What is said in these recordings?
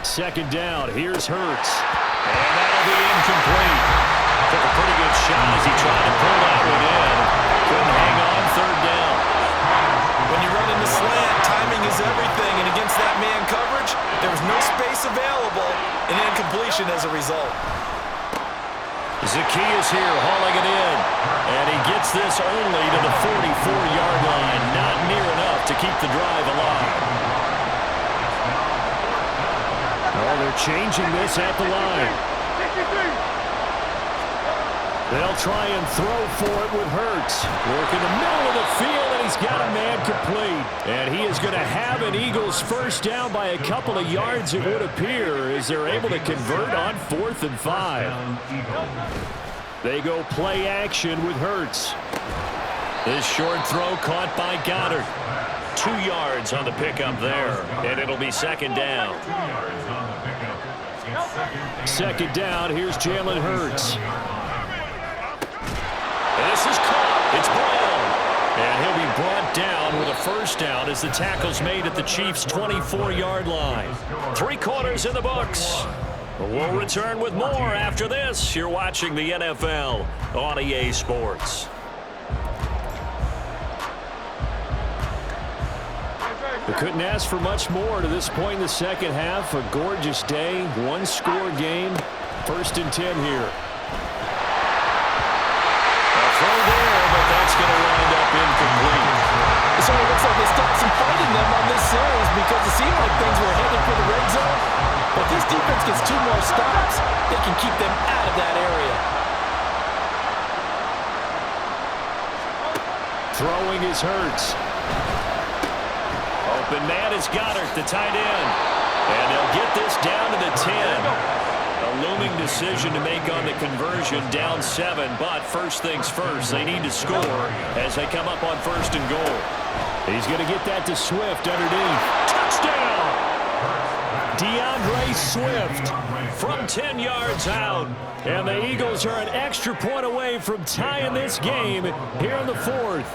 Second down, here's Hurts. And that'll be incomplete. Took a pretty good shot as he tried to pull that one in. Couldn't hang on, third down. When you run into slant, timing is everything, and against that man coverage, there was no space available, and incompletion as a result. Zacchaeus here hauling it in, and he gets this only to the 44-yard line. Not near enough to keep the drive alive. Oh, they're changing this at the line. They'll try and throw for it with Hurts. Work in the middle of the field, and he's got a man complete. And he is going to have an Eagles first down by a couple of yards, it would appear, as they're able to convert on 4th and 5. They go play action with Hurts. This short throw caught by Goddard. 2 yards on the pickup there, and it'll be second down. Second down, here's Jalen Hurts. This is caught. It's Brown. And he'll be brought down with a first down as the tackle's made at the Chiefs' 24-yard line. 3 quarters in the books. We'll return with more after this. You're watching the NFL on EA Sports. We couldn't ask for much more to this point in the second half. A gorgeous day, one-score game. 1st and 10 here. Throw there, but that's going to wind up incomplete. It certainly looks like they stopped some fighting them on this series because it seemed like things were headed for the red zone. But this defense gets 2 more stops, they can keep them out of that area. Throwing is Hurts. Open man is Goddard, the tight end. And they'll get this down to the 10. A looming decision to make on the conversion, down 7, but first things first, they need to score as they come up on 1st and goal. He's going to get that to Swift underneath. Touchdown! DeAndre Swift from 10 yards out. And the Eagles are an extra point away from tying this game here in the 4th.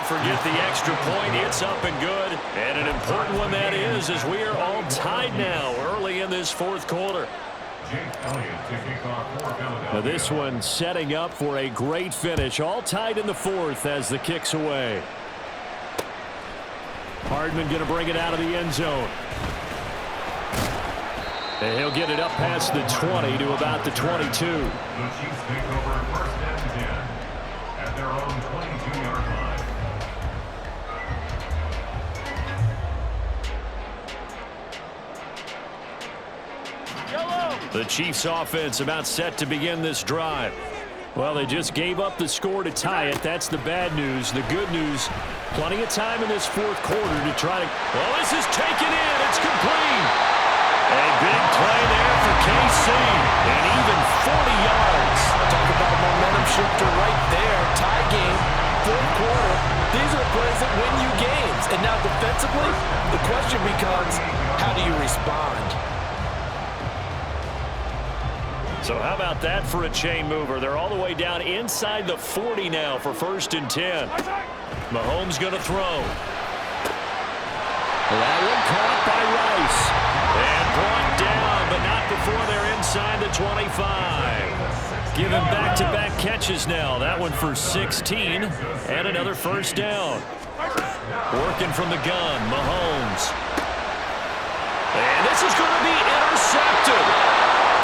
Forget the extra point. It's up and good. And an important one that is, as we are all tied now early in this 4th quarter. Now this one setting up for a great finish. All tied in the 4th as the kick's away. Hardman going to bring it out of the end zone. And he'll get it up past the 20 to about the 22. The Chiefs take over 1st and 10 at their own 22-yard line. The Chiefs offense about set to begin this drive. Well, they just gave up the score to tie it. That's the bad news. The good news, plenty of time in this 4th quarter to try to... Well, this is taken in. It's complete. A big play there for KC. And even 40 yards. Talk about momentum shifter right there. Tie game, 4th quarter. These are the plays that win you games. And now defensively, the question becomes, how do you respond? So how about that for a chain mover? They're all the way down inside the 40 now for 1st and 10. Mahomes going to throw. That one caught by Rice. And brought down, but not before they're inside the 25. Given back-to-back catches now. That one for 16. And another first down. Working from the gun, Mahomes. And this is going to be intercepted.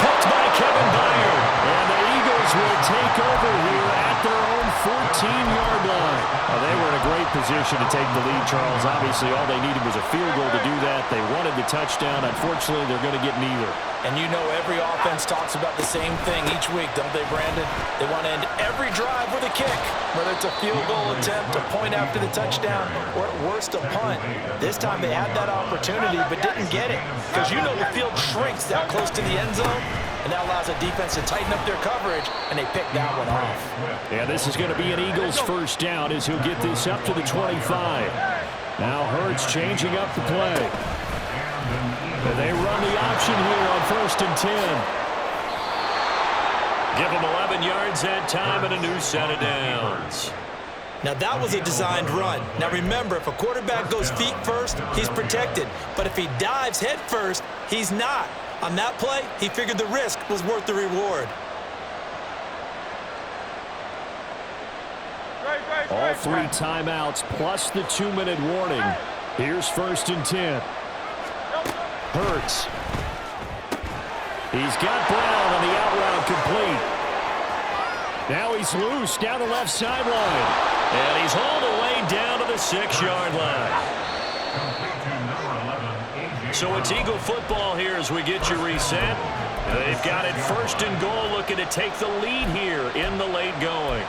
Picked by Kevin Byard. And the Eagles will take over here at their own 14-yard line. They were in a great position to take the lead, Charles. Obviously, all they needed was a field goal to do that. They wanted the touchdown. Unfortunately, they're going to get neither. And you know every offense talks about the same thing each week, don't they, Brandon? They want to end every drive with a kick, whether it's a field goal attempt, a point after the touchdown, or at worst, a punt. This time they had that opportunity but didn't get it because you know the field shrinks that close to the end zone, and that allows the defense to tighten up their coverage, and they pick that one off. Yeah, this is going to be an Eagles first down as he'll get this up to the 25. Now Hurts changing up the play. And they run the option here on 1st and 10. Give him 11 yards that time and a new set of downs. Now, that was a designed run. Now, remember, if a quarterback goes feet first, he's protected. But if he dives head first, he's not. On that play, he figured the risk was worth the reward. All 3 timeouts plus the 2-minute warning. Here's 1st and 10. Hurts. He's got Brown on the out route complete. Now he's loose down the left sideline. And he's hauled away down to the 6-yard line. So it's Eagle football here as we get you reset. They've got it 1st and goal, looking to take the lead here in the late going.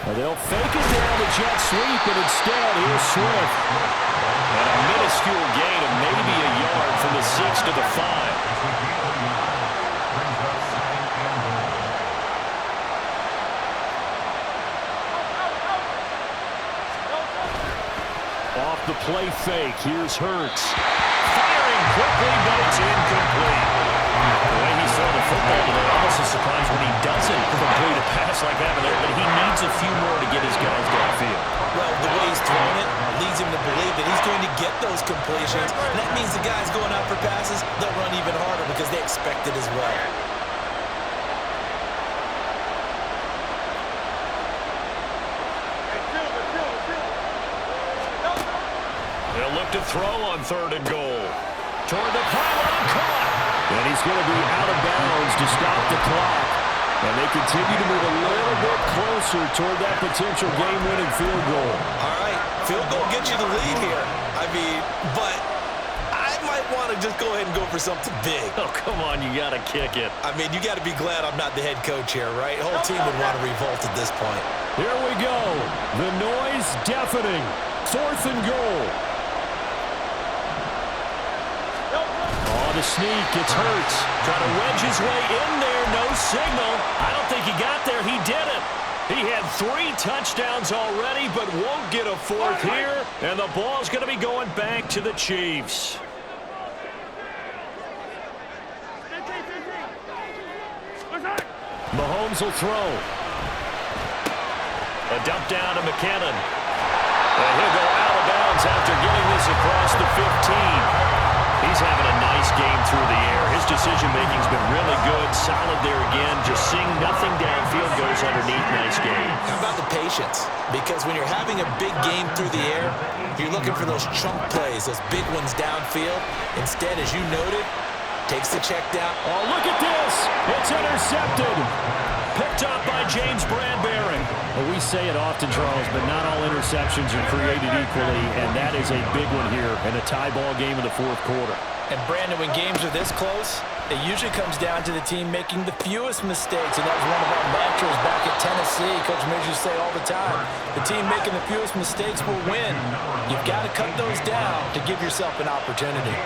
Well, they'll fake it down the jet sweep, and instead, here's Swift. And a minuscule gain of maybe a yard from the 6 to the 5. Off the play fake, here's Hurts. Firing quickly, but it's incomplete. The way he saw the football today, almost a surprise when he doesn't complete a pass like that, but he needs a few more to get his guys downfield. Well, the way he's throwing it leads him to believe that he's going to get those completions. And that means the guys going out for passes, they'll run even harder because they expect it as well. They'll look to throw on 3rd and goal. Toward the pylon, caught. And he's going to be out of bounds to stop the clock. And they continue to move a little bit closer toward that potential game-winning field goal. All right, field goal gets you the lead here. I mean, but I might want to just go ahead and go for something big. Oh, come on, you got to kick it. I mean, you got to be glad I'm not the head coach here, right? The whole team would want to revolt at this point. Here we go. The noise deafening. 4th and goal. The sneak, it's Hurts. Trying to wedge his way in there, no signal. I don't think he got there. He didn't. He had 3 touchdowns already, but won't get a 4th here. And the ball's going to be going back to the Chiefs. Mahomes will throw. A dump down to McKinnon. And he'll go out of bounds after getting this across the 15. He's having a nice game through the air. His decision-making's been really good. Solid there again. Just seeing nothing downfield goes underneath. Nice game. How about the patience? Because when you're having a big game through the air, you're looking for those chunk plays, those big ones downfield. Instead, as you noted, takes the check down. Oh, look at this. It's intercepted. Picked up by James Bradbury. Well, we say it often, Charles, but not all interceptions are created equally, and that is a big one here in a tie ball game in the 4th quarter. And, Brandon, when games are this close, it usually comes down to the team making the fewest mistakes, and that was one of our mantras back at Tennessee. Coach Mears used to say all the time, the team making the fewest mistakes will win. You've got to cut those down to give yourself an opportunity.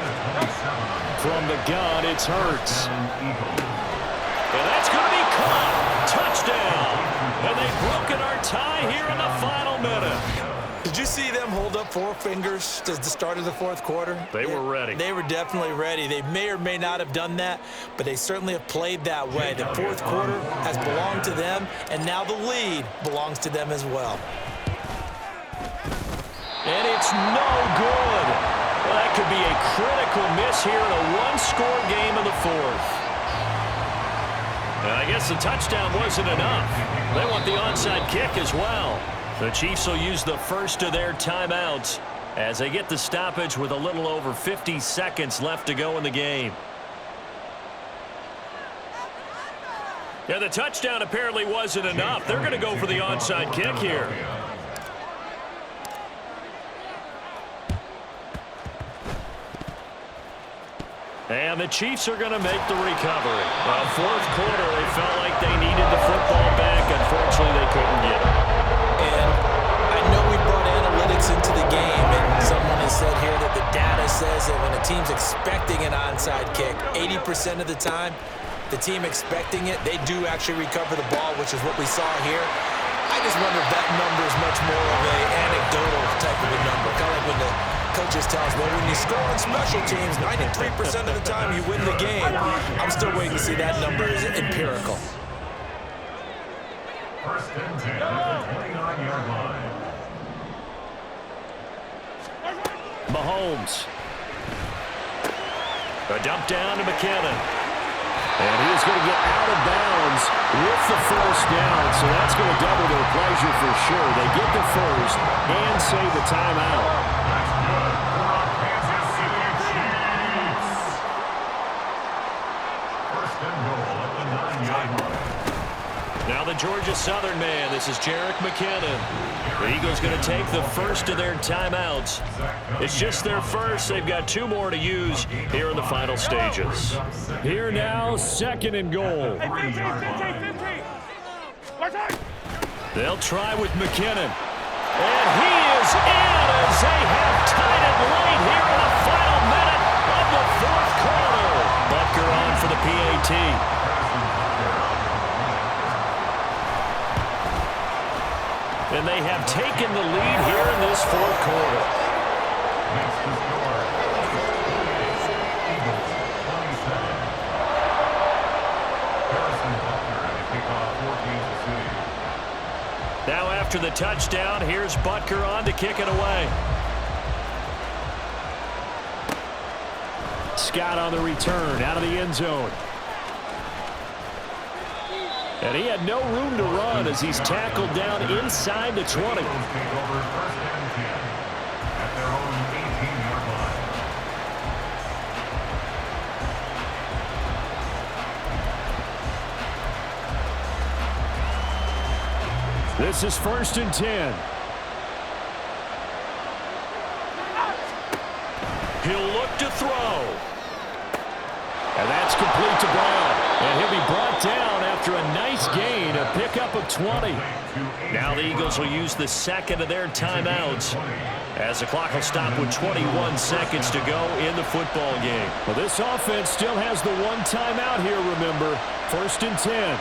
From the gun, it's Hurts. And that's going to be caught. Touchdown. And they've broken our tie here in the final minute. Did you see them hold up 4 fingers at the start of the 4th quarter? They were ready. They were definitely ready. They may or may not have done that, but they certainly have played that way. The 4th quarter has belonged to them, and now the lead belongs to them as well. And it's no good. Well, that could be a critical miss here in a 1-score game in the 4th. I guess the touchdown wasn't enough. They want the onside kick as well. The Chiefs will use the first of their timeouts as they get the stoppage with a little over 50 seconds left to go in the game. Yeah, the touchdown apparently wasn't enough. They're going to go for the onside kick here. And the Chiefs are going to make the recovery. Well, 4th quarter, they felt like they needed the football back. Unfortunately, they couldn't get it. And I know we brought analytics into the game, and someone has said here that the data says that when a team's expecting an onside kick, 80% of the time, the team expecting it, they do actually recover the ball, which is what we saw here. I just just wonder if that number is much more of a anecdotal type of a number. Kind of like when the coaches tell us, well, when you score on special teams, 93% of the time you win the game. I'm still waiting to see that number is empirical. First and 10 at the 29-yard line. Mahomes. A dump down to McKinnon. And he is going to get out of bounds with the first down, so that's going to double their pleasure for sure. They get the first and save the timeout. That's good for Kansas City Chiefs. First and goal at the 9-yard line. Now the Georgia Southern man. This is Jerick McKinnon. The Eagles going to take the first of their timeouts. It's just their first. They've got 2 more to use here in the final stages. Here now, second and goal. They'll try with McKinnon. And he is in as they have tied it late here in the final minute of the fourth quarter. Butker on for the PAT. And they have taken the lead here in this fourth quarter. Next to score. Eagles 27. Harrison Butker at the kickoff for Kansas City. Now after the touchdown, here's Butker on to kick it away. Scott on the return out of the end zone. And he had no room to run as he's tackled down inside the 20. Take over first and 10 at their own 18-yard line. This is first and 10. He'll look to throw. And that's complete to Brown. And he'll be brought down after a nice gain, a pickup of 20. Now the Eagles will use the second of their timeouts as the clock will stop with 21 seconds to go in the football game. Well, this offense still has the one timeout here, remember. First and 10.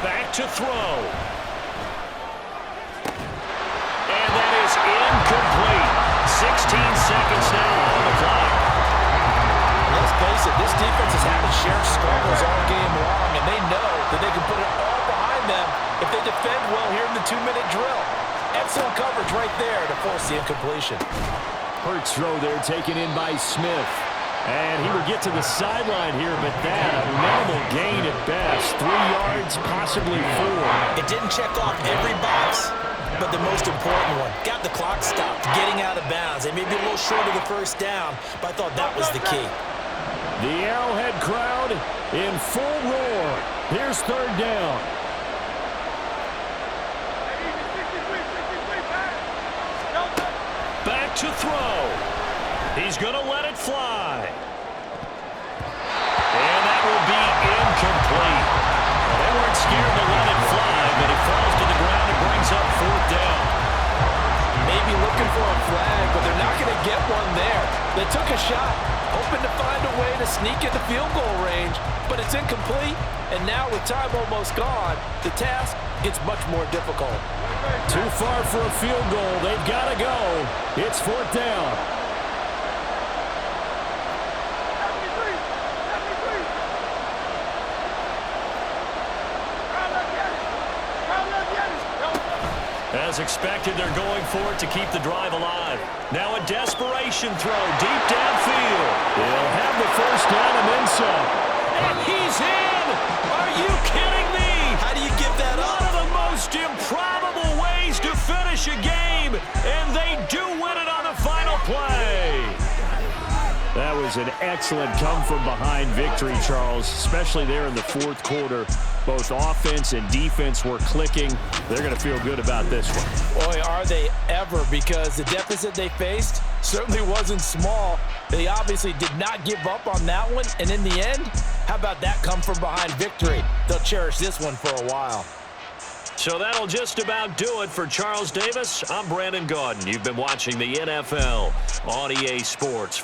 Back to throw. Incomplete. 16 seconds now on the clock. Let's face it, this defense has had its share of struggles all game long, and they know that they can put it all behind them if they defend well here in the 2-minute drill. Excellent coverage right there to force the incompletion. Hurts throw there taken in by Smith. And he will get to the sideline here, but that a minimal gain at best. 3 yards, possibly 4. It didn't check off every box, but the most important one, got the clock stopped, getting out of bounds. They may be a little short of the first down, but I thought that was the key. The Arrowhead crowd in full roar. Here's third down. Back to throw. He's going to let it fly. And that will be incomplete. Well, they weren't scared to let it fly, but it falls to the ground and brings up fourth down. Maybe looking for a flag, but they're not going to get one there. They took a shot, hoping to find a way to sneak into field goal range, but it's incomplete. And now with time almost gone, the task gets much more difficult. Too far for a field goal. They've got to go. It's fourth down. As expected, they're going for it to keep the drive alive. Now a desperation throw deep downfield. They'll have the first down and then some. And he's in! Are you kidding me? How do you give that up? One of the most improbable ways to finish a game, and they do win it on the final play. That was an excellent come-from-behind victory, Charles, especially there in the fourth quarter. Both offense and defense were clicking. They're going to feel good about this one. Boy, are they ever, because the deficit they faced certainly wasn't small. They obviously did not give up on that one, and in the end, how about that come-from-behind victory? They'll cherish this one for a while. So that'll just about do it for Charles Davis. I'm Brandon Gaudin. You've been watching the NFL on EA Sports.